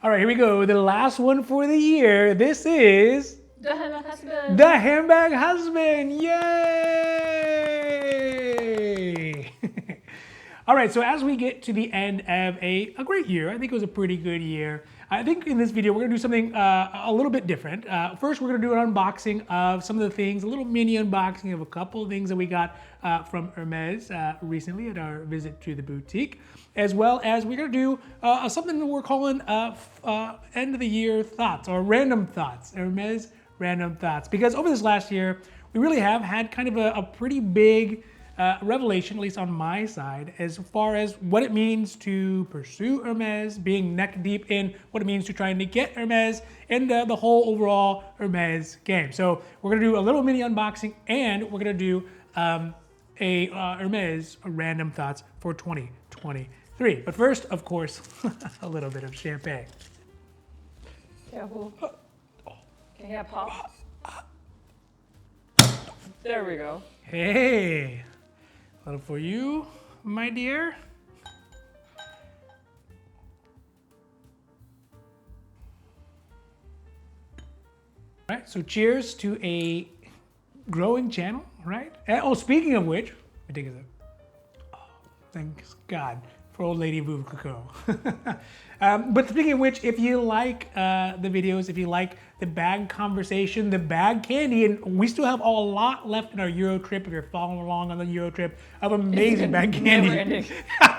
All right, here we go. The last one for the year. This is The Handbag Husband. the Handbag Husband. Yay! All right, so as we get to the end of a great year, I think it was a pretty good year. I think in this video, we're gonna do something a little bit different. First, we're gonna do an unboxing of some of the things, a little mini unboxing of a couple of things that we got from Hermes recently at our visit to the boutique, as well as we're gonna do something that we're calling end of the year thoughts or random thoughts, Hermes random thoughts. Because over this last year, we really have had kind of a pretty big revelation, at least on my side, as far as what it means to pursue Hermes, being neck deep in what it means to trying to get Hermes, and the whole overall Hermes game. So we're gonna do a little mini unboxing, and we're gonna do a Hermes random thoughts for 2023. But first, of course, a little bit of champagne. Careful. Can you hear a pop? There we go. Hey, a little for you, my dear. All right, so cheers to a growing channel, right? Oh, speaking of which, I take a sip. Oh, thanks God for old lady Veuve Clicquot. But speaking of which, if you like the videos, if you like the bag conversation, the bag candy, and we still have a lot left in our Euro trip, if you're following along on the Euro trip, of amazing bag candy.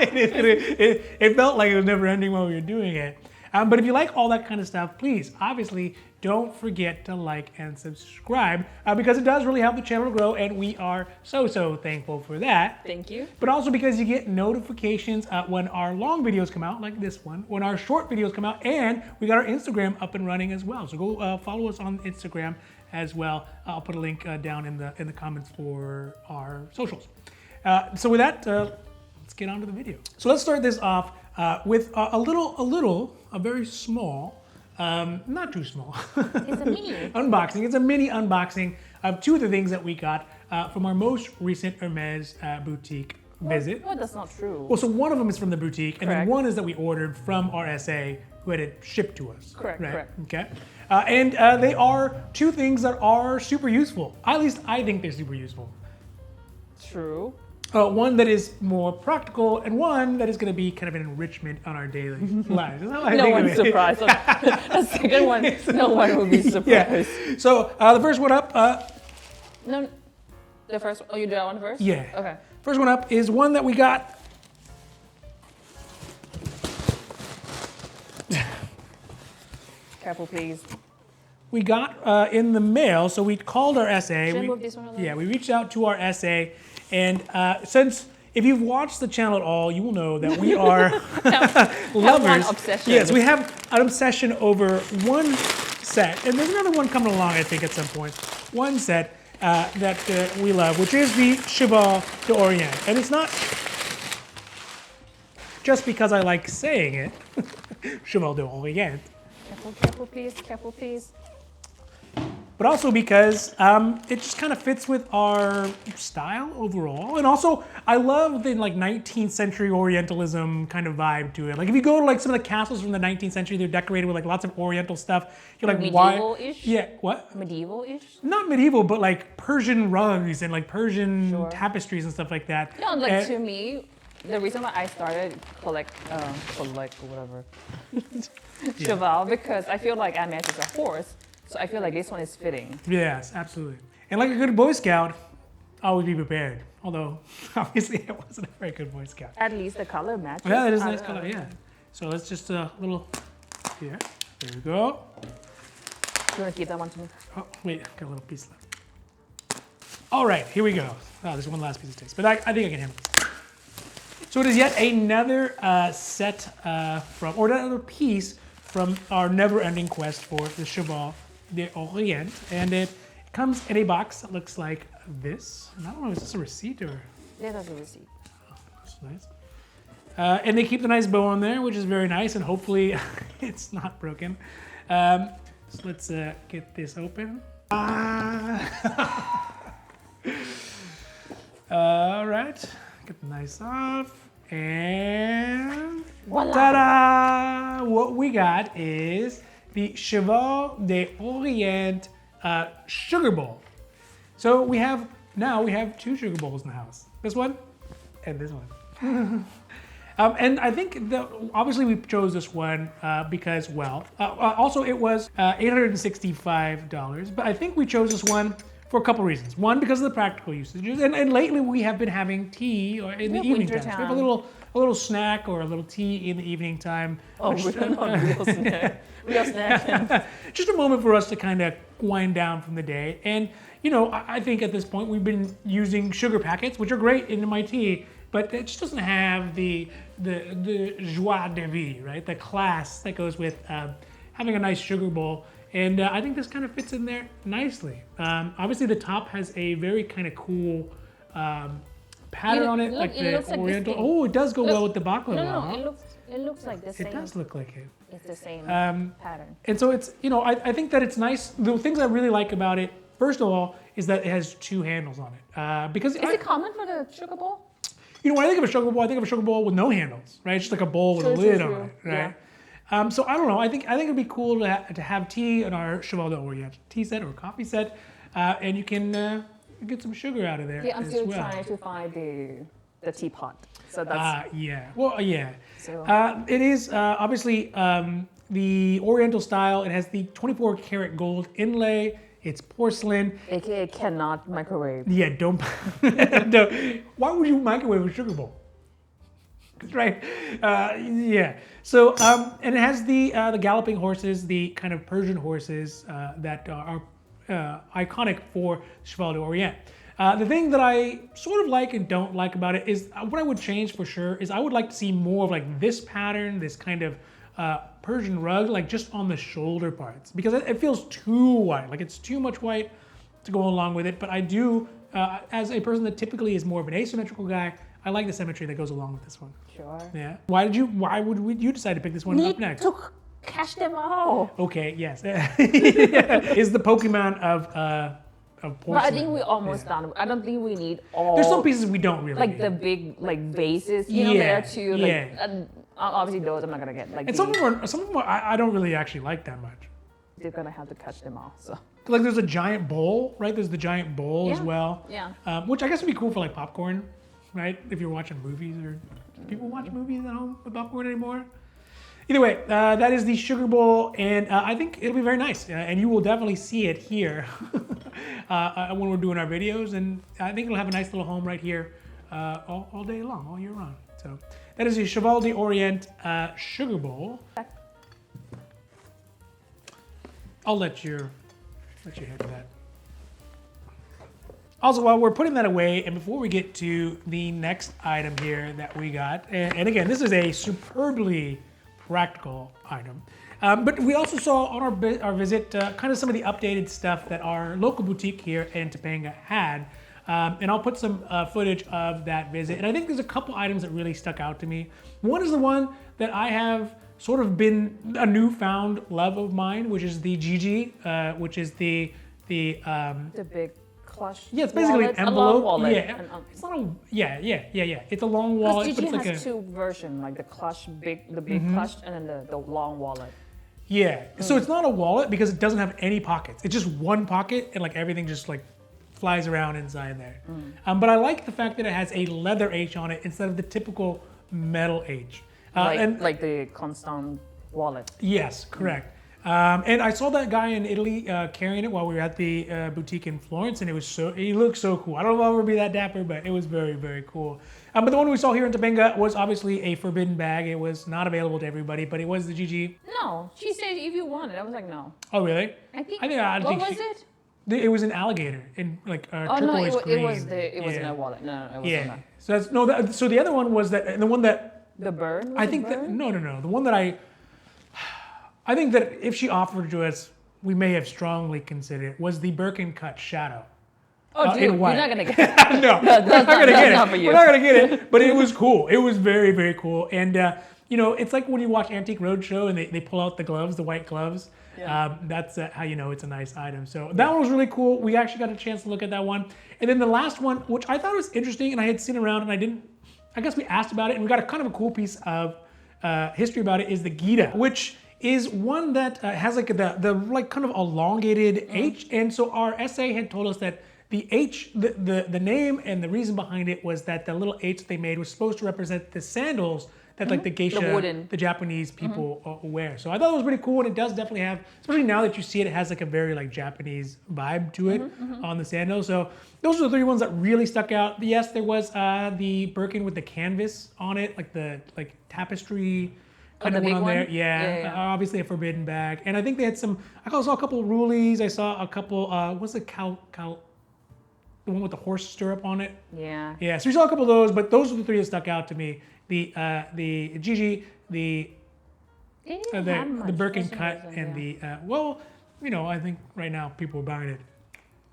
It felt like it was never ending while we were doing it. But if you like all that kind of stuff, please, obviously, don't forget to like and subscribe because it does really help the channel to grow, and we are so thankful for that. Thank you. But also because you get notifications when our long videos come out, like this one, when our short videos come out, and we got our Instagram up and running as well. So go follow us on Instagram as well. I'll put a link down in the comments for our socials. So with that, let's get on to the video. So let's start this off with a very small, not too small, It's a mini. unboxing. It's a mini unboxing of two of the things that we got from our most recent Hermes boutique visit. Well, that's not true. Well, so one of them is from the boutique, and then Correct. one is that we ordered from our SA who had it shipped to us. Correct, right? correct. Okay. And they are two things that are super useful. At least I think they're super useful. True. One that is more practical, and one that is going to be kind of an enrichment on our daily lives. That's how I No think of one's it. surprised. The second one, no one will be surprised. Yeah. So the first one up, No, the first one. Oh, you do that one first? yeah. Okay. First one up is one that we got. Careful, please. We got in the mail, so we called our SA. Should I move this one a little? Yeah, we reached out to our SA, and since if you've watched the channel at all, you will know that we are lovers. one obsession. Yes, we have an obsession over one set, and there's another one coming along, I think, at some point. One set that we love, which is the Cheval d'Orient, and it's not just because I like saying it, Cheval d'Orient. Careful, careful, please. Careful, please. But also because it just kind of fits with our style overall. And also, I love the like 19th century Orientalism kind of vibe to it. Like if you go to like some of the castles from the 19th century, they're decorated with like lots of Oriental stuff. You're like, why? Medieval-ish? Yeah, what? Medieval-ish? Not medieval, but like Persian rugs and like Persian Sure. tapestries and stuff like that. No, like And- to me, the reason why I started collect or whatever, Cheval, because I feel like Hermes is a horse, so I feel like this one is fitting. Yes, absolutely. And like a good Boy Scout, always be prepared. Although, obviously, I wasn't a very good Boy Scout. At least the color matches. Yeah, that is a I nice don't color, know. yeah. So let's just a little, here, there we go. You want to keep that one to me? Oh, wait, got a little piece left. All right, here we go. Oh, there's one last piece of taste, but I think I can handle it. So it is yet another set from, or another piece from our never-ending quest for the Cheval d'Orient, and it comes in a box that looks like this. And I don't know, is this a receipt or? Yeah, that's a receipt. That's nice. And they keep the nice bow on there, which is very nice, and hopefully it's not broken. So let's get this open. All right, get the nice off. And Voila. ta-da! What we got is the Cheval d'Orient sugar bowl. So we have two sugar bowls in the house. This one and this one. And I think that obviously we chose this one because, well, also it was $865, but I think we chose this one for a couple reasons. One, because of the practical usages, and lately we have been having tea or in the evening time. So we have a little snack or a little tea in the evening time. Oh, we're not real snack. Real snack. Just a moment for us to kind of wind down from the day. And, you know, I think at this point we've been using sugar packets, which are great in my tea, but it just doesn't have the joie de vivre, right? The class that goes with having a nice sugar bowl. And I think this kind of fits in there nicely. Obviously the top has a very kind of cool pattern on it, like the oriental. Oh, it does go well with the baklava. No, it looks like the same. It does look like it. It's the same pattern. And so it's, you know, I think that it's nice. The things I really like about it, first of all, is that it has two handles on it. Because is it common for the sugar bowl? You know, when I think of a sugar bowl, I think of a sugar bowl with no handles, right? It's just like a bowl with a lid on it, right? Yeah. So I don't know. I think it'd be cool to have tea in our Cheval d'Orient tea set or coffee set, and you can get some sugar out of there. Yeah, I'm still trying to find the teapot. So that's yeah. Well, yeah. So it is obviously the Oriental style. It has the 24 karat gold inlay. It's porcelain. AKA cannot microwave. Yeah, don't. Why would you microwave a sugar bowl? Right. Yeah. So, and it has the galloping horses, the kind of Persian horses that are iconic for Cheval d'Orient. The thing that I sort of like and don't like about it is what I would change for sure is I would like to see more of like this pattern, this kind of Persian rug, like just on the shoulder parts, because it feels too white, like it's too much white to go along with it. But I do, as a person that typically is more of an asymmetrical guy, I like the symmetry that goes along with this one. Sure. Yeah. Why would you decide to pick this one up next? To catch them all. Okay. Yes. Is the Pokemon of porcelain. But I think we're almost done. I don't think we need all. There's some pieces we don't really like need. the big like vases, you know, there too. Like, obviously those I'm not gonna get. Like, and some of them I don't really actually like that much. They're gonna have to catch them all. So. Like there's a giant bowl, right? There's the giant bowl as well. Yeah. Which I guess would be cool for like popcorn, right? If you're watching movies, or do people watch movies at home with popcorn anymore? Either way, that is the sugar bowl, and I think it'll be very nice, and you will definitely see it here when we're doing our videos, and I think it'll have a nice little home right here all day long, all year round. So that is the Cheval d'Orient sugar bowl. I'll let you handle that. Also, while we're putting that away, and before we get to the next item here that we got, and again, this is a superbly practical item. But we also saw on our visit kind of some of the updated stuff that our local boutique here in Topanga had. And I'll put some footage of that visit. And I think there's a couple items that really stuck out to me. One is the one that I have sort of been a newfound love of mine, which is the GG, which is the big clutch. Yeah, it's basically wallet, an envelope. A long wallet. Yeah, it's not a yeah. It's a long wallet. Because GG but it's has two versions, like the clutch, the big clutch, and then the long wallet. Yeah, so it's not a wallet because it doesn't have any pockets. It's just one pocket, and like everything just like flies around inside there. But I like the fact that it has a leather H on it instead of the typical metal H. Like the Constant wallet. Yes, correct. And I saw that guy in Italy carrying it while we were at the boutique in Florence, and he looked so cool. I don't know if I'll ever be that dapper, but it was very, very cool. But the one we saw here in Topanga was obviously a forbidden bag. It was not available to everybody, but it was the GG. No, she said if you want it. I was like, no. Oh, really? I think what was it? It was an alligator in like turquoise green. It wasn't a wallet. No, it wasn't. Yeah. So the other one was that the one that the bird. I think that no. The one that I think that if she offered to us, we may have strongly considered it, was the Birkin cut shadow. Oh, dude, in white. you're not gonna get it. No, that's we're not gonna get it. Not for you. We're not gonna get it. But it was cool. It was very, very cool. And you know, it's like when you watch Antique Roadshow and they pull out the gloves, the white gloves. Yeah. That's how you know it's a nice item. So that one was really cool. We actually got a chance to look at that one. And then the last one, which I thought was interesting, and I had seen around, and I didn't I guess we asked about it, and we got a kind of a cool piece of history about it, is the Gita, which is one that has like the like kind of elongated H. And so our essay had told us that the H, the name and the reason behind it was that the little H they made was supposed to represent the sandals that like the geisha, the Japanese people wear. So I thought it was pretty cool, and it does definitely have, especially now that you see it, it has like a very like Japanese vibe to it on the sandal. So those are the three ones that really stuck out. Yes, there was the Birkin with the canvas on it, like the tapestry kind of one on there. Yeah. Obviously a forbidden bag. And I think they had some, I saw a couple of Rulies. I saw a couple, what's the the one with the horse stirrup on it? Yeah. Yeah, so we saw a couple of those, but those are the three that stuck out to me. The Gigi, the Birkin cut, and the, well, you know, I think right now people are buying it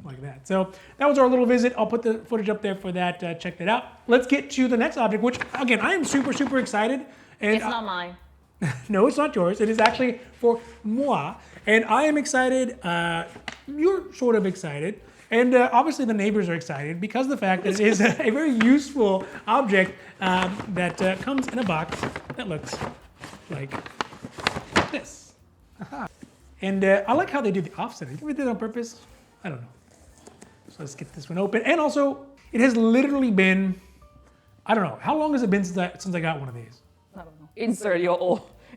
like that. So that was our little visit. I'll put the footage up there for that. Check that out. Let's get to the next object, which again, I am super, super excited. And it's not mine. No, it's not yours. It is actually for moi. And I am excited. You're sort of excited. And obviously the neighbors are excited because of the fact that it is a very useful object that comes in a box that looks like this. And I like how they do the offset. You think they did it on purpose? I don't know. So let's get this one open. And also, it has literally been, I don't know, how long has it been since I got one of these? I don't know.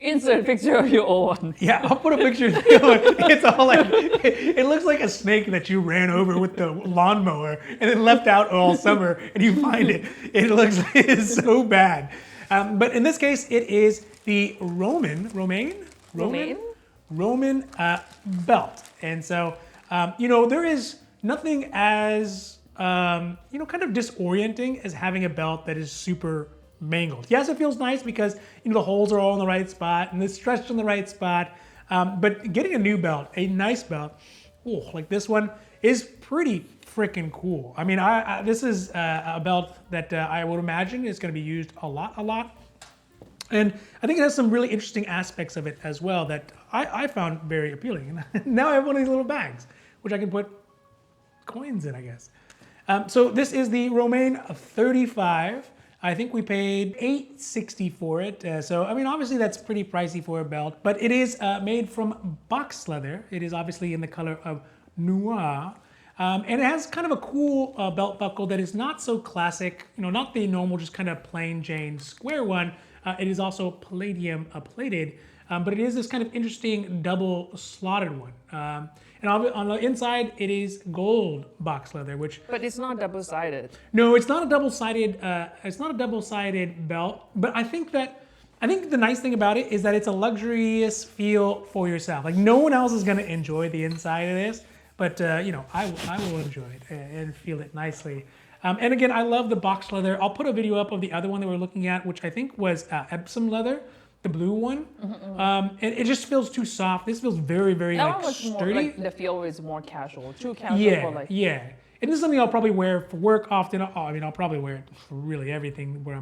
Insert a picture of your old one. Yeah, I'll put a picture of the other one. It's all like, it looks like a snake that you ran over with the lawnmower and then left out all summer and you find it. It looks, it's so bad. But in this case, it is the Roman belt. And so, you know, there is nothing as, you know, kind of disorienting as having a belt that is super mangled. Yes, it feels nice because, you know, the holes are all in the right spot and it's stretched in the right spot. But getting a new belt, a nice belt, like this one, is pretty freaking cool. I mean, this is a belt that I would imagine is going to be used a lot. And I think it has some really interesting aspects of it as well that I found very appealing. And now I have one of these little bags, which I can put coins in, I guess. So this is the Romaine 35. I think we paid $8.60 for it. So, I mean, obviously that's pretty pricey for a belt, but it is made from box leather. It is obviously in the color of noir. And it has kind of a cool belt buckle that is not so classic, you know, not the normal, just kind of plain Jane square one. It is also palladium plated, but it is this kind of interesting double slotted one. And on the inside, it is gold box leather, which. But it's not double-sided. No, it's not a double-sided. It's not a double-sided belt. But I think the nice thing about it is that it's a luxurious feel for yourself. Like no one else is going to enjoy the inside of this, but you know, I will enjoy it and feel it nicely. And again, I love the box leather. I'll put a video up of the other one that we're looking at, which I think was Epsom leather. The blue one, and it just feels too soft. This feels very, very that like one was sturdy. More, like, the feel is more casual, too casual. Yeah, like... yeah. And this is something I'll probably wear for work often. I mean, I'll probably wear it for really everything where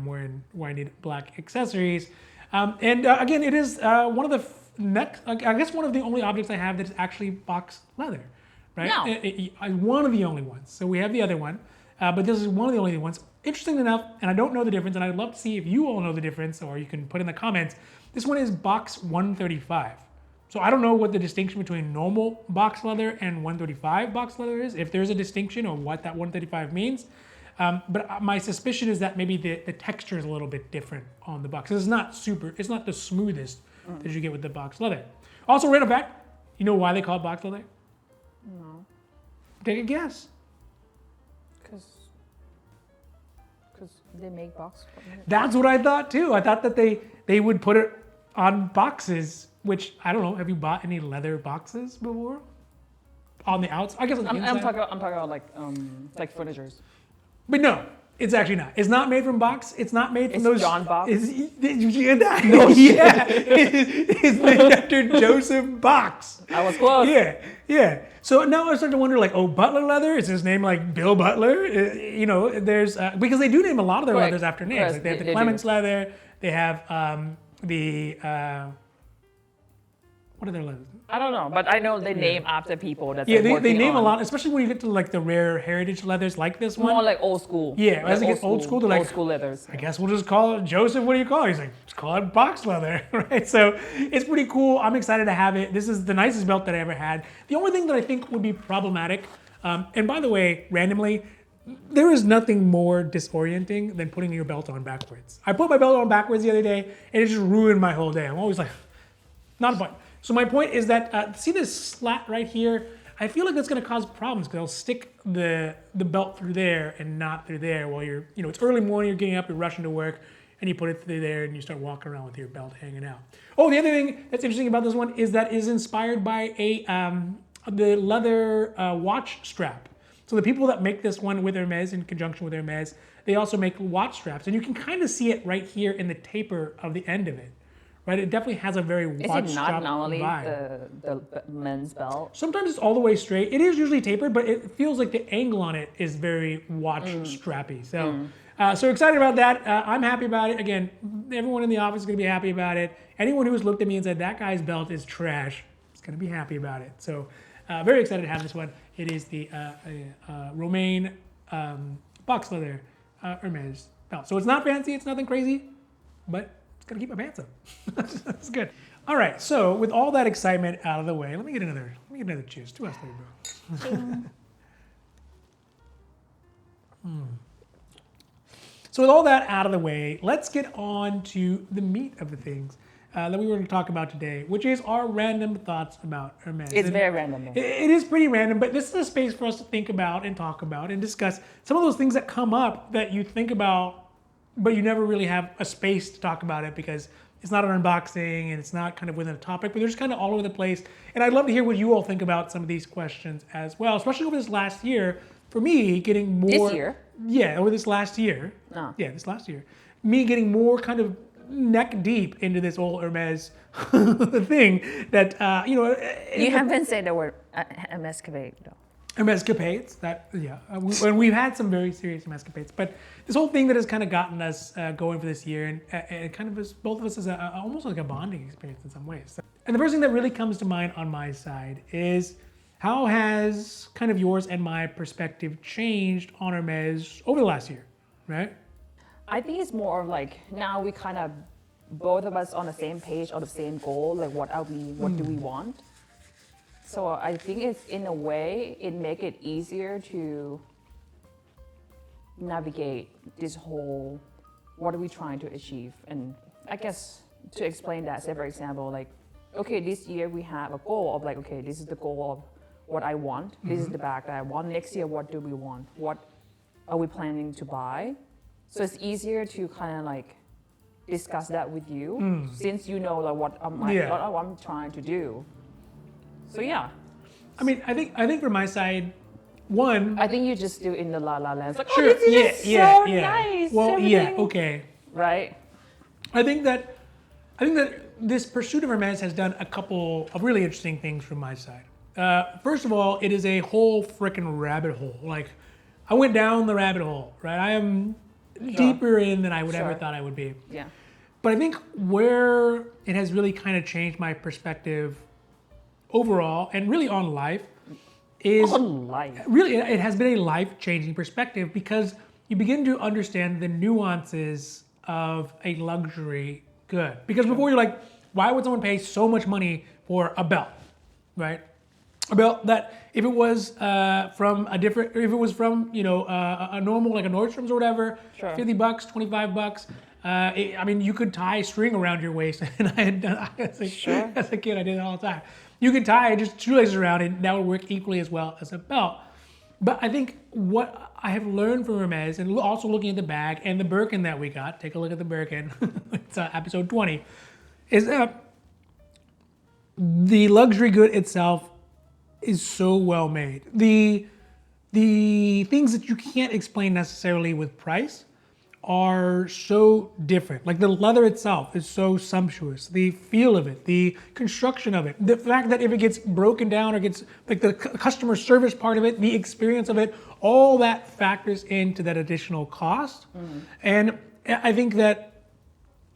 I need black accessories. And again, it is one of the I guess one of the only objects I have that is actually box leather, right? No. One of the only ones. So we have the other one, but this is one of the only ones. Interesting enough, and I don't know the difference, and I'd love to see if you all know the difference, or you can put in the comments. This one is box 135. So I don't know what the distinction between normal box leather and 135 box leather is, if there's a distinction or what that 135 means. But my suspicion is that maybe the texture is a little bit different on the box. It's not the smoothest that you get with the box leather. Also, random fact, you know why they call it box leather? No. Take a guess. Because they make box. That's what I thought too. I thought that they would put it on boxes, which I don't know. Have you bought any leather boxes before? On the outside, I guess on the inside. I'm talking about like furnitures. But no, it's actually not. It's not made from box. It's not made from those. John Box. No, yeah. It's named after Joseph Box. I was close. Yeah. So now I start to wonder, like, oh, Butler leather? Is his name like Bill Butler? You know, there's because they do name a lot of their leathers after names. Like they have the Clements leather. They have What are their leathers? I don't know, but I know they name after people that Yeah, they're they name on. a lot, especially when you get to like the rare heritage leathers like this one. More like old school. Yeah, like as it gets old school, they're like, old school leathers. I guess we'll just call it, Joseph, what do you call it? He's like, just call it box leather, right? So it's pretty cool. I'm excited to have it. This is the nicest belt that I ever had. The only thing that I think would be problematic, and by the way, randomly, there is nothing more disorienting than putting your belt on backwards. I put my belt on backwards the other day, and it just ruined my whole day. I'm always like, not a point. So my point is that, see this slat right here? I feel like that's gonna cause problems because I'll stick the belt through there and not through there while you're, it's early morning, you're getting up, you're rushing to work, and you put it through there and you start walking around with your belt hanging out. Oh, the other thing that's interesting about this one is that is inspired by the leather watch strap. So the people that make this one with Hermes, in conjunction with Hermes, they also make watch straps. And you can kind of see it right here in the taper of the end of it. Right? It definitely has a very watch Is it strap not normally vibe. the men's belt? Sometimes it's all the way straight. It is usually tapered, but it feels like the angle on it is very watch strappy. So, so excited about that. I'm happy about it. Again, everyone in the office is going to be happy about it. Anyone who has looked at me and said, that guy's belt is trash, is going to be happy about it. So very excited to have this one. It is the Romaine box leather Hermes belt. So it's not fancy, it's nothing crazy, but it's gonna keep my pants up. That's good. All right, so with all that excitement out of the way, let me get another cheers. To us, there, bro. So with all that out of the way, let's get on to the meat of the things that we were going to talk about today, which is our random thoughts about Hermes. It's very random. It is pretty random, but this is a space for us to think about and talk about and discuss some of those things that come up that you think about, but you never really have a space to talk about it because it's not an unboxing and it's not kind of within a topic, but they're just kind of all over the place. And I'd love to hear what you all think about some of these questions as well, especially over this last year. For me, getting more... This year? Yeah, over this last year. Oh. Yeah, this last year. Me getting more kind of neck deep into this whole Hermes thing that, You haven't said the word escapade, though. Hermescapades, and we've had some very serious Hermescapades, but this whole thing that has kind of gotten us going for this year, and it kind of is, both of us is almost like a bonding experience in some ways. So, and the first thing that really comes to mind on my side is how has kind of yours and my perspective changed on Hermes over the last year, right? I think it's more of like now we kind of both of us on the same page or the same goal. Like what do we want? So I think it's in a way it make it easier to navigate this whole what are we trying to achieve. And I guess to explain that, say for example, like okay, this year we have a goal of like okay, this is the goal of what I want. This is the bag that I want. Next year, what do we want? What are we planning to buy? So it's easier to kind of like discuss that with you since you know like what I'm trying to do. So yeah. I mean, I think from my side, one. I think you just do in the la la land. It's like, Sure, oh, this is so nice. Well, everything. okay. Right. I think that this pursuit of Hermes has done a couple of really interesting things from my side. First of all, it is a whole freaking rabbit hole. Like, I went down the rabbit hole, right? I am deeper in than I would ever thought I would be. Yeah. But I think where it has really kind of changed my perspective overall and really on life is really it has been a life-changing perspective because you begin to understand the nuances of a luxury good. Because before you're like, why would someone pay so much money for a belt, right? A belt that if it was from a normal like a Nordstrom's or whatever, $50, $25. I mean, you could tie string around your waist, and I had done as a kid. I did it all the time. You could tie just shoelaces around, and that would work equally as well as a belt. But I think what I have learned from Hermes, and also looking at the bag and the Birkin that we got, take a look at the Birkin. It's episode 20, is that the luxury good itself is so well made. The things that you can't explain necessarily with price are so different. Like the leather itself is so sumptuous. The feel of it, the construction of it, the fact that if it gets broken down or gets like the customer service part of it, the experience of it, all that factors into that additional cost. And I think that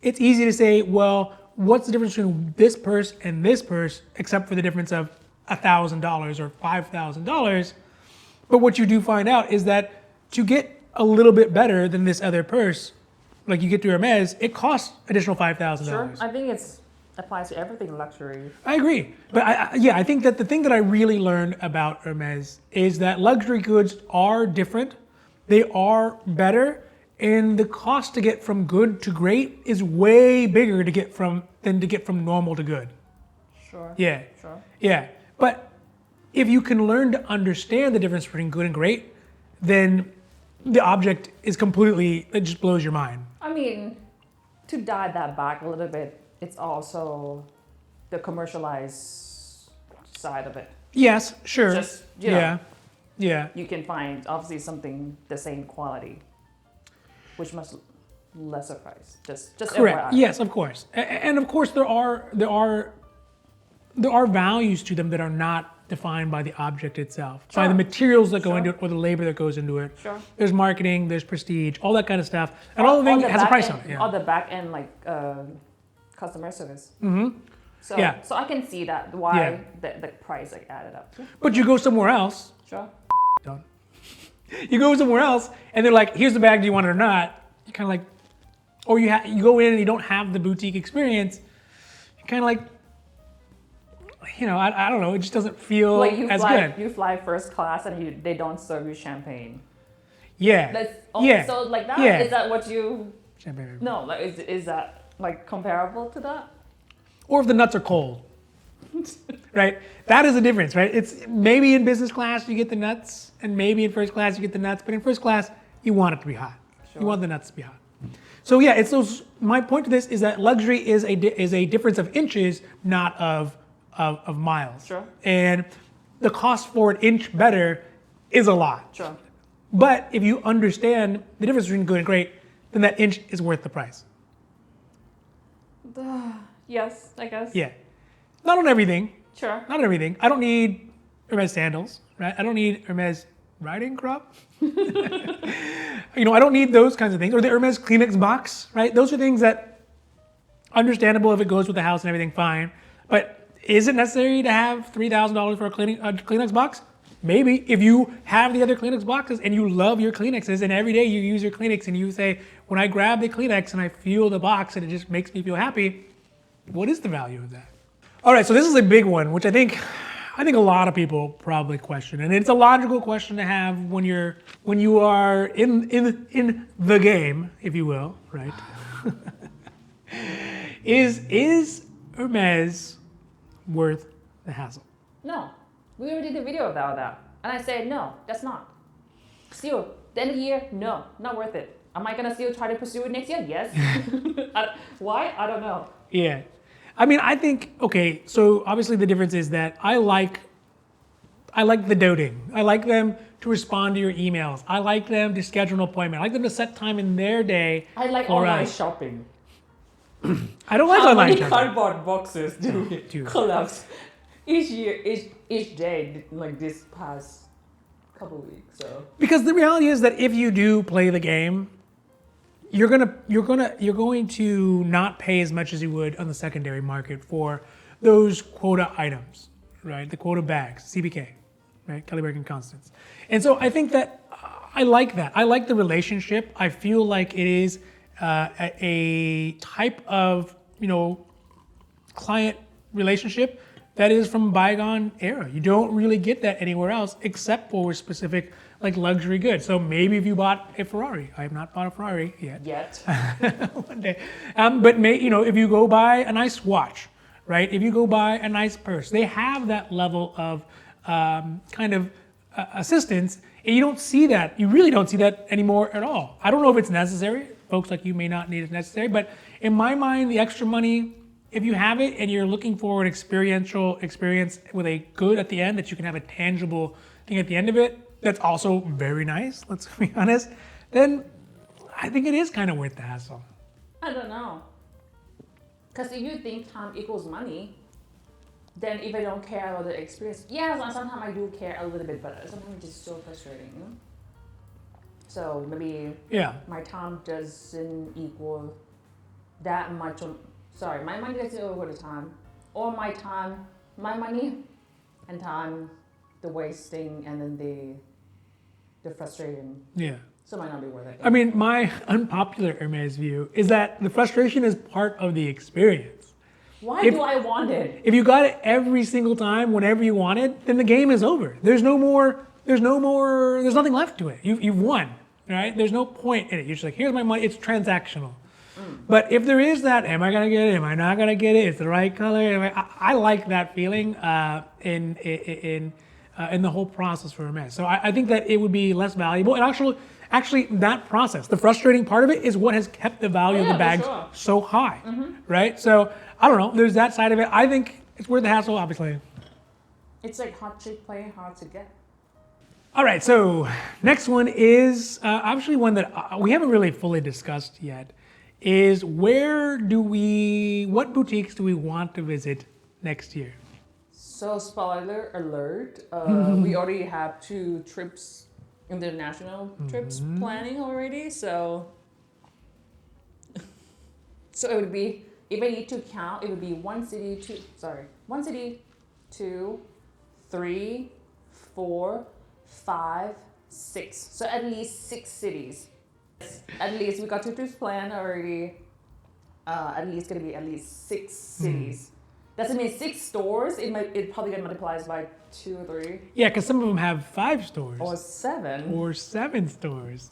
it's easy to say, well, what's the difference between this purse and this purse, except for the difference of $1,000 or $5,000. But what you do find out is that to get a little bit better than this other purse, like you get to Hermes, it costs additional $5,000. Sure. I think it's applies to everything luxury. I agree. But I think that the thing that I really learned about Hermes is that luxury goods are different. They are better. And the cost to get from good to great is way bigger than to get from normal to good. Sure. Yeah. Sure. Yeah. But if you can learn to understand the difference between good and great, then the object is completely, it just blows your mind. I mean, to dial that back a little bit, it's also the commercialized side of it. Yes, sure. Just, you know, yeah. you can find obviously something the same quality, which much lesser price. Just Correct. FYI. Yes, of course. And of course there are values to them that are not defined by the object itself, by the materials that go into it or the labor that goes into it. Sure. There's marketing, there's prestige, all that kind of stuff, and all the things has a price on it. Yeah. All the back end like customer service. Mm-hmm. So Yeah. so I can see that why the price like added up. But you go somewhere else. Sure. Don't. You go somewhere else, and they're like, "Here's the bag. Do you want it or not?" You kind of like, or you go in and you don't have the boutique experience. You kind of like, I don't know. It just doesn't feel Like good. you fly first class and they don't serve you champagne. Yeah. Yeah. So like that Yeah. is that what you? Champagne. No, like is that like comparable to that? Or if the nuts are cold. Right? That is the difference, right? It's maybe in business class you get the nuts, and maybe in first class you get the nuts, but in first class you want it to be hot. Sure. You want the nuts to be hot. So yeah, it's those. My point to this is that luxury is a difference of inches, not of miles. Sure. And the cost for an inch better is a lot. Sure. But if you understand the difference between good and great, then that inch is worth the price. Yes, I guess. Yeah. Not on everything. Sure. Not on everything. I don't need Hermes sandals, right? I don't need Hermes riding crop. I don't need those kinds of things. Or the Hermes Kleenex box, right? Those are things that understandable if it goes with the house and everything, fine. But is it necessary to have $3,000 for a Kleenex box? Maybe. If you have the other Kleenex boxes and you love your Kleenexes and every day you use your Kleenex and you say, when I grab the Kleenex and I feel the box and it just makes me feel happy, what is the value of that? All right, so this is a big one, which I think a lot of people probably question, and it's a logical question to have when you are in the game, if you will, right? Is Hermes worth the hassle? No, we already did a video about that, and I said no, that's not. Still, the end of the year, no, not worth it. Am I gonna still try to pursue it next year? Yes. Why? I don't know. Yeah. I mean, I think, okay, so obviously the difference is that I like the doting. I like them to respond to your emails. I like them to schedule an appointment. I like them to set time in their day. I like for online us. shopping. I don't like How online many shopping. cardboard boxes do we Dude. collapse each year, each day, like this past couple weeks? So Because the reality is that if you do play the game, you're going to not pay as much as you would on the secondary market for those quota items, right? The quota bags, CBK, right? Kelly Birkin Constance. And so I think that I like that. I like the relationship. I feel like it is a type of client relationship that is from bygone era. You don't really get that anywhere else except for specific like luxury goods. So maybe if you bought a Ferrari, I have not bought a Ferrari yet. One day. But if you go buy a nice watch, right? If you go buy a nice purse, they have that level of kind of assistance, and you don't see that. You really don't see that anymore at all. I don't know if it's necessary. Folks like you may not need it necessary, but in my mind, the extra money, if you have it and you're looking for an experiential experience with a good at the end, that you can have a tangible thing at the end of it, that's also very nice, let's be honest, then I think it is kind of worth the hassle. I don't know. Because if you think time equals money, then if I don't care about the experience, sometimes I do care a little bit, but sometimes it's just so frustrating. So maybe my time doesn't equal that much sorry, my money gets over the time, or my time, my money, and time, the wasting, and then the frustration. Yeah. So it might not be worth it. I mean, my unpopular Hermes view is that the frustration is part of the experience. Why do I want it? If you got it every single time, whenever you want it, then the game is over. There's nothing left to it. You've won, right? There's no point in it. You're just like, here's my money. It's transactional. But if there is that, am I gonna get it? Am I not gonna get it? It's the right color. I like that feeling in the whole process for Hermes. So I think that it would be less valuable. And actually, that process, the frustrating part of it, is what has kept the value of the bags so high, right? So I don't know. There's that side of it. I think it's worth the hassle, obviously. It's like hard to play, hard to get. All right. So next one is actually one that we haven't really fully discussed yet. Is what boutiques do we want to visit next year? So spoiler alert, we already have 2 trips, international trips planning already. So it would be, if I need to count, it would be 1 city, 2, 3, 4, 5, 6. So at least 6 cities. At least we got 2 trips planned already. At least gonna be at least 6 cities. Doesn't mean 6 stores. It probably gonna multiplies by 2 or 3. Yeah, because some of them have 5 stores. Or 7. Or 7 stores.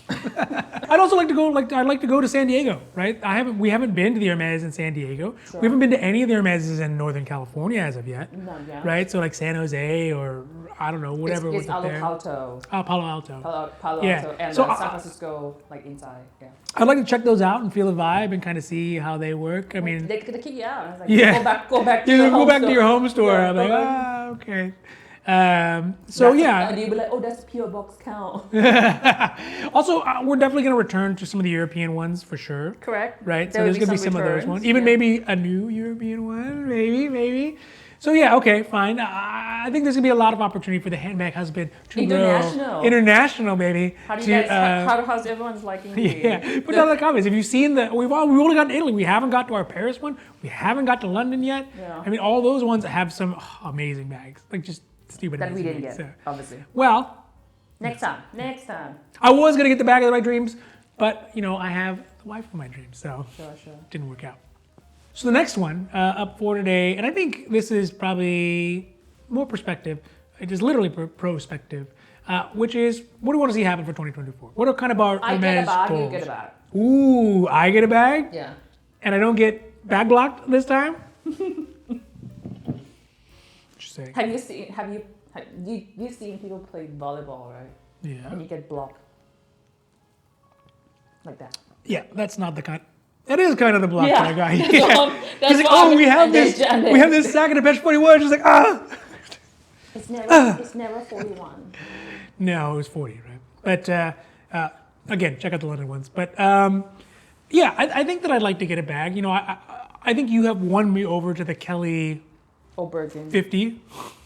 I'd also like to go. I'd like to go to San Diego, right? We haven't been to the Hermes in San Diego. Sure. We haven't been to any of the Hermeses in Northern California as of yet. No, yeah. Right? So like San Jose or I don't know, whatever was It's up there. Palo Alto. Palo Alto. Palo Yeah. Alto and So, San Francisco, like inside. Yeah. I'd like to check those out and feel the vibe and kind of see how they work. I mean, They kick you out. It's like, Yeah. Go back to you your go home back store. to your home store. Yeah, I'm go like, back. okay. And you'll be like, oh, that's PO box count. Also, we're definitely going to return to some of the European ones for sure. Correct. Right? So There there's will going to be some of those returns, ones. Even yeah. maybe a new European one, maybe. So yeah, okay, fine. I think there's going to be a lot of opportunity for the Handbag Husband to International. grow. International, baby. How do you guys? How's everyone's liking? Yeah, put down in the comments. Have you seen we've only gotten to Italy. We haven't got to our Paris one. We haven't got to London yet. Yeah. I mean, all those ones have some amazing bags. Like just stupid That we amazing didn't bags. get, obviously. Well, Next time. I was going to get the bag of my dreams, but I have the wife of my dreams, so Sure. it didn't work out. So the next one up for today, and I think this is probably more perspective. It is literally prospective, which is what do we want to see happen for 2024? What are kind of our I get a bag, goals? you get a bag. Ooh, I get a bag, Yeah. and I don't get bag blocked this time. Just saying. You've seen people play volleyball, right? Yeah. And you get blocked like that. Yeah, that's not the kind. That is kind of the block that I got. That's Yeah. what He's like, I'm we have this sack in the bench 41. She's like, It's never 41. No, it was 40, right? But again, check out the London ones. But I think that I'd like to get a bag. I think you have won me over to the Kelly Or Birkin. 50,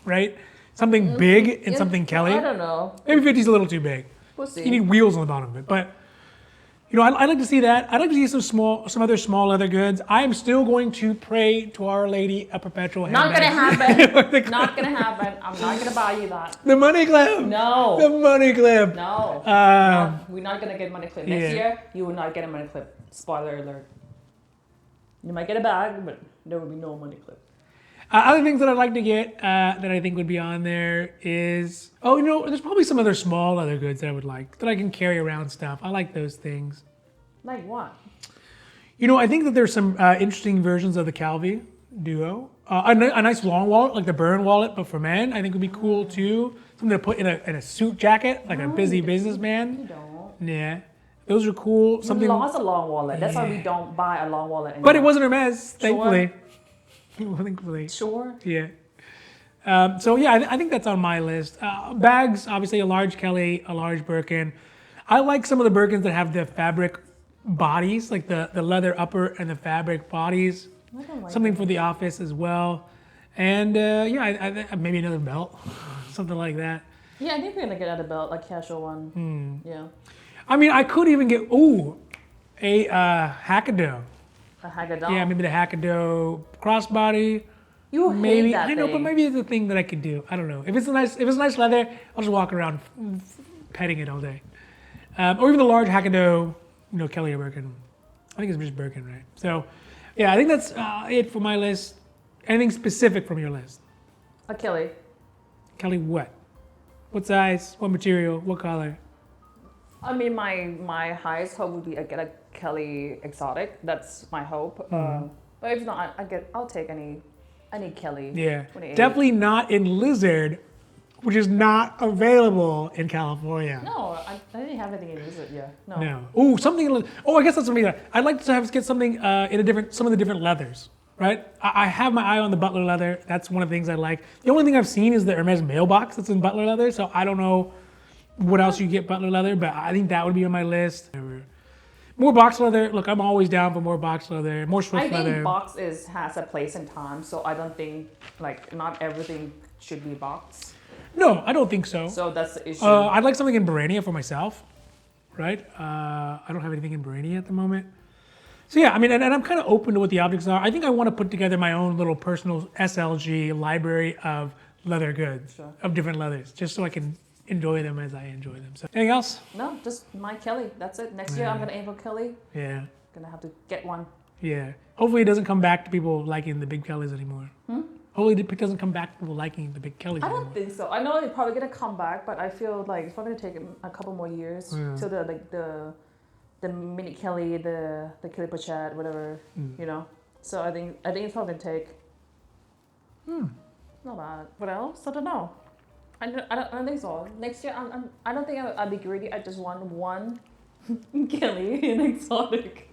right? Something big and something Kelly. I don't know. Maybe 50 is a little too big. We'll see. You need wheels on the bottom of it. But I'd like to see that. I'd like to see some other small leather goods. I am still going to pray to Our Lady a perpetual Not handbag. gonna happen. Not gonna happen. I'm not gonna buy you that. The money clip. No. The money clip. No. We're not gonna get money clip. Next year, you will not get a money clip. Spoiler alert. You might get a bag, but there will be no money clip. Other things that I'd like to get that I think would be on there is, there's probably some other small leather goods that I would like, that I can carry around stuff. I like those things. Like what? I think that there's some interesting versions of the Calvi Duo. A nice long wallet, like the Burn wallet, but for men, I think would be cool too. Something to put in a suit jacket, like a busy businessman. You don't. Yeah. Those are cool. You lost a long wallet. That's why we don't buy a long wallet anymore. But it wasn't Hermes, thankfully. Thankfully. Sure. Yeah. I think that's on my list. Bags, obviously a large Kelly, a large Birkin. I like some of the Birkins that have the fabric bodies, like the leather upper and the fabric bodies. I don't like Something for the office as well. And maybe another belt, something like that. Yeah, I think we're gonna get a belt, like casual one. Yeah. I mean, I could even get, a Hackado. A haggadon. Yeah, maybe the Hackado crossbody. You Maybe hate that I know, thing. but maybe it's a thing that I could do. I don't know. If it's nice leather, I'll just walk around petting it all day. Or even the large Hackado, Kelly or Birkin. I think it's just Birkin, right? So, yeah, I think that's it for my list. Anything specific from your list? A Kelly. Kelly, what? What size? What material? What color? I mean, my highest hope would be I get a Kelly exotic. That's my hope. But if not, I'll take any Kelly. Yeah, 28. definitely not in lizard, which is not available in California. No, I didn't have anything in lizard. Yeah, no. No. Oh, something. Oh, I guess that's something. I'd like to get something in some of the different leathers. Right. I have my eye on the Butler leather. That's one of the things I like. The only thing I've seen is the Hermes mailbox that's in Butler leather. So I don't know what else you get Butler leather, but I think that would be on my list. More box leather. Look, I'm always down for more box leather, more Swift leather. I think box has a place and time, so I don't think not everything should be box. No, I don't think so. So that's the issue. I'd like something in Barania for myself, right? I don't have anything in Barania at the moment. So yeah, I mean, and I'm kind of open to what the objects are. I think I want to put together my own little personal SLG library of leather goods, Sure. of different leathers, just so I can enjoy them as I enjoy them. So anything else? No, just my Kelly. That's it. Next year I'm gonna aim for Kelly. Yeah, Gonna have to get one. yeah. Hopefully it doesn't come back to people liking the big Kellys anymore. Hopefully it doesn't come back to people liking the big Kellys I anymore. don't think so. I know they're probably gonna come back, but I feel like it's probably gonna take a couple more years till the mini Kelly, the Kelly Pochette, whatever, So I think it's probably gonna take. Not bad. What else? I don't know. I don't think so. Next year, I don't think I'll be greedy. I just want one Kelly in exotic.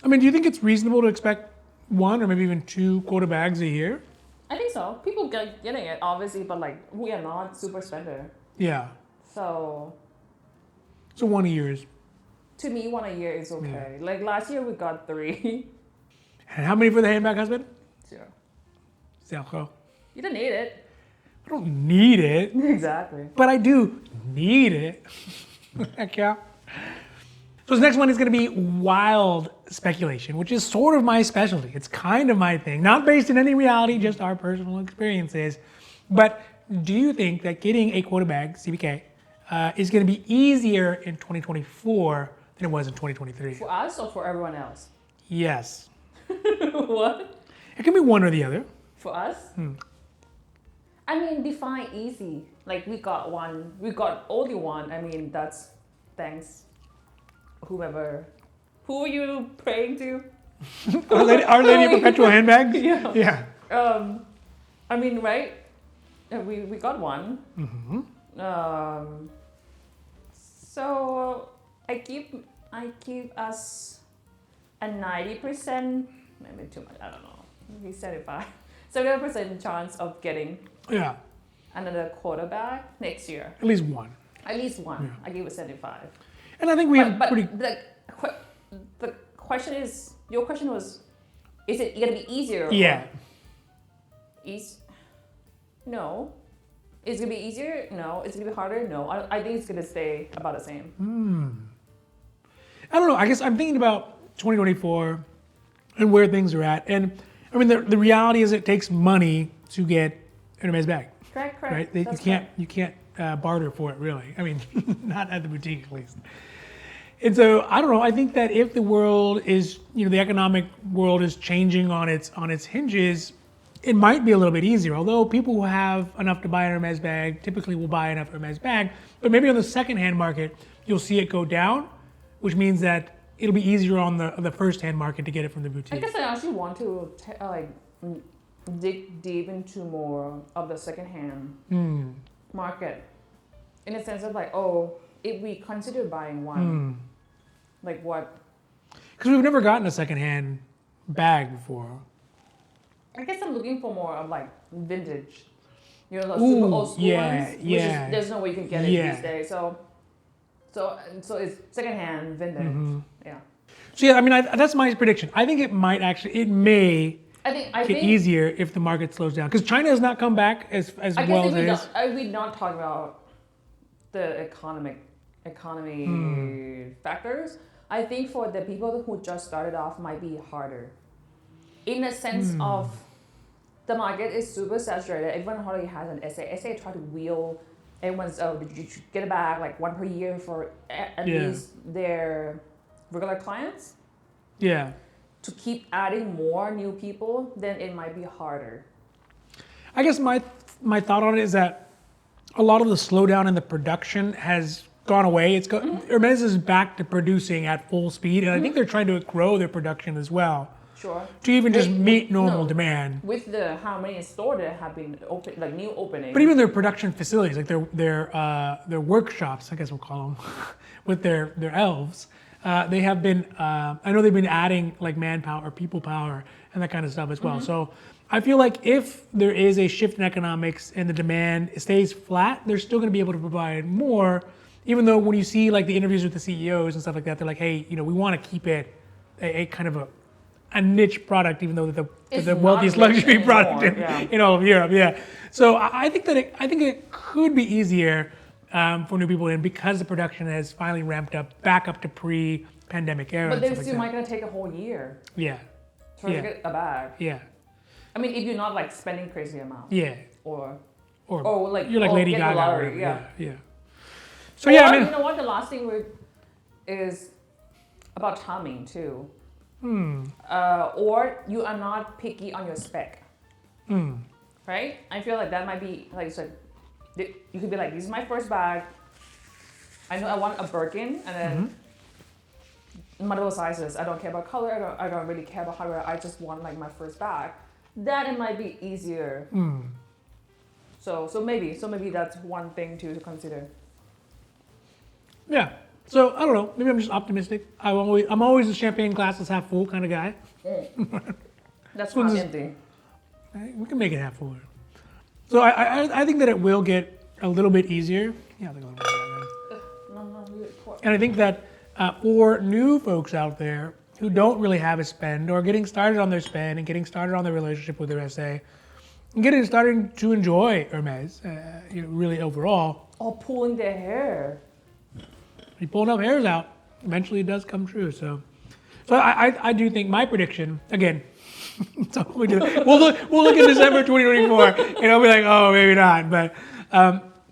I mean, do you think it's reasonable to expect one or maybe even two quota bags a year? I think so. People getting it, obviously, but we are not super spender. Yeah. So So one a year is. to me, one a year is okay. Like last year, we got 3. And how many for the Handbag Husband? 0. Zero. You didn't need it. I don't need it, Exactly. but I do need it. Heck yeah. So this next one is going to be wild speculation, which is sort of my specialty. It's kind of my thing, not based in any reality, just our personal experiences. But do you think that getting a quota bag, CBK, is going to be easier in 2024 than it was in 2023? For us or for everyone else? Yes. What? It can be one or the other. For us? I mean, define easy. Like we got one. We got only one. I mean, that's thanks. Whoever. Who are you praying to? Our Lady of Perpetual Handbags? Yeah. Yeah. I mean, right? We got one. So I keep us a 90%, maybe too much. I don't know. Maybe 75% chance of getting Yeah. another quarterback next year. At least one. At least one. Yeah. I give it 75. And I think we have But pretty. the question is, your question was, is it gonna be easier? Yeah. No. Is it gonna be easier? No. Is it gonna be harder? No. I think it's gonna stay about the same. I don't know. I guess I'm thinking about 2024 and where things are at. And I mean, the reality is it takes money to get an Hermès bag, Correct. right? That's You can't barter for it, really. I mean, not at the boutique, at least. And so I don't know. I think that if the world is, the economic world is changing on its hinges, it might be a little bit easier. Although people who have enough to buy an Hermès bag typically will buy enough Hermès bag. But maybe on the secondhand market, you'll see it go down, which means that it'll be easier on the first-hand market to get it from the boutique. I guess I actually want to dig deep into more of the secondhand market, in a sense of if we consider buying one, like what? Because we've never gotten a secondhand bag before. I guess I'm looking for more of vintage, the super Ooh, old school yeah, ones. yeah. There's no way you can get it Yeah. these days. So it's secondhand vintage. Yeah. So yeah, I mean, that's my prediction. I think it may I get think easier if the market slows down. Because China has not come back as I well guess as it is. we're not talking about the economy factors, I think for the people who just started off might be harder. In the sense of the market is super saturated. Everyone already has an essay. Essay try to wheel everyone's, you should get a bag like one per year for at least their regular clients. Yeah. To keep adding more new people, then it might be harder. I guess my thought on it is that a lot of the slowdown in the production has gone away. Hermes is back to producing at full speed, and I think they're trying to grow their production as well. Sure. To even just meet normal demand. With how many stores that have been open, like new openings. But even their production facilities, like their workshops, I guess we'll call them, with their elves, they have been. I know they've been adding like manpower, people power, and that kind of stuff as well. So I feel like if there is a shift in economics and the demand stays flat, they're still going to be able to provide more. Even though when you see like the interviews with the CEOs and stuff like that, they're like, hey, we want to keep it a kind of a niche product, even though it's the wealthiest luxury product in all of Europe. Yeah. So I think it could be easier for new people in because the production has finally ramped up back up to pre-pandemic era. But they still might gonna take a whole year. Yeah. To get a bag. Yeah. I mean, if you're not like spending crazy amount. Yeah. Or like you're like Lady Gaga. Lottery, Yeah. So yeah, I mean, you know what? The last thing is about timing too. Or you are not picky on your spec. Right? I feel like that might be like you said. You could be like, this is my first bag. I know I want a Birkin, and then multiple sizes. I don't care about color. I don't really care about hardware. I just want like my first bag. That it might be easier. So maybe that's one thing to consider. Yeah. So I don't know. Maybe I'm just optimistic. I'm always a champagne glasses half full kind of guy. That's not empty. We can make it half full. So I think that it will get a little bit easier. Yeah, I think a little bit. And I think that for new folks out there who don't really have a spend or getting started on their spend and getting started on their relationship with their SA, and getting started to enjoy Hermes, really overall. Or pulling their hair. You pulling up hairs out, eventually it does come true. So I do think my prediction, again, so we do. We'll look in December 2024 and I'll be like, oh, maybe not. But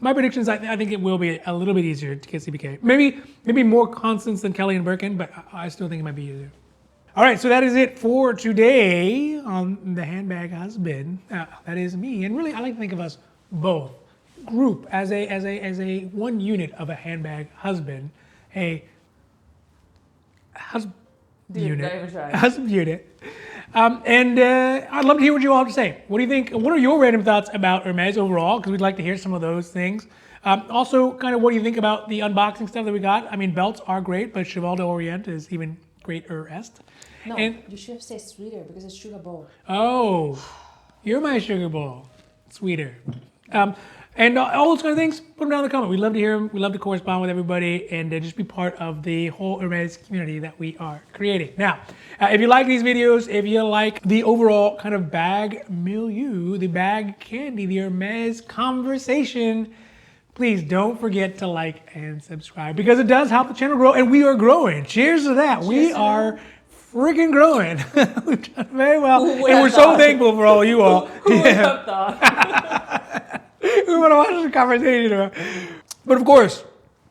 my predictions, I think it will be a little bit easier to get CBK. Maybe more constants than Kelly and Birkin, but I still think it might be easier. All right, so that is it for today on the Handbag Husband. That is me, and really I like to think of us both group as a one unit of a handbag husband, a husband unit. And I'd love to hear what you all have to say. What do you think? What are your random thoughts about Hermes overall? Because we'd like to hear some of those things. Also, kind of what do you think about the unboxing stuff that we got? I mean, belts are great, but Cheval d'Orient is even greater est. No, and you should have said sweeter because it's sugar bowl. Oh, you're my sugar bowl. Sweeter. And all those kind of things, put them down in the comment. We love to hear them. We love to correspond with everybody and just be part of the whole Hermes community that we are creating. Now, if you like these videos, if you like the overall kind of bag milieu, the bag candy, the Hermes conversation, please don't forget to like and subscribe because it does help the channel grow and we are growing. Cheers to that. We are freaking growing. We've done very well. And we're so thankful for all you all. Who would have thought? We want to watch the conversation. But of course,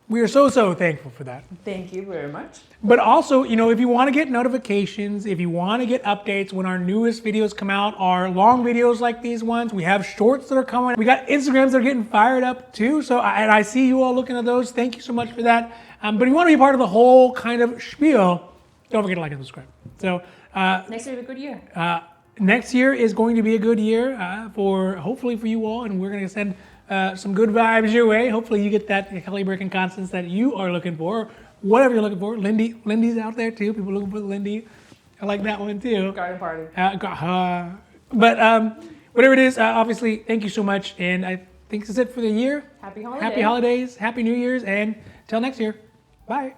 we are so thankful for that. Thank you very much. But also, if you want to get notifications, if you want to get updates when our newest videos come out, our long videos like these ones, we have shorts that are coming. We got Instagrams that are getting fired up too. So I see you all looking at those. Thank you so much for that. But if you want to be part of the whole kind of spiel, don't forget to like and subscribe. So next year will be a good year. Next year is going to be a good year hopefully for you all, and we're going to send some good vibes your way. Hopefully you get that Kelly Birkin Constance that you are looking for, whatever you're looking for. Lindy's out there too. People looking for Lindy. I like that one too. Garden party. But whatever it is, obviously, thank you so much, and I think this is it for the year. Happy holidays. Happy holidays. Happy New Year's, and till next year. Bye.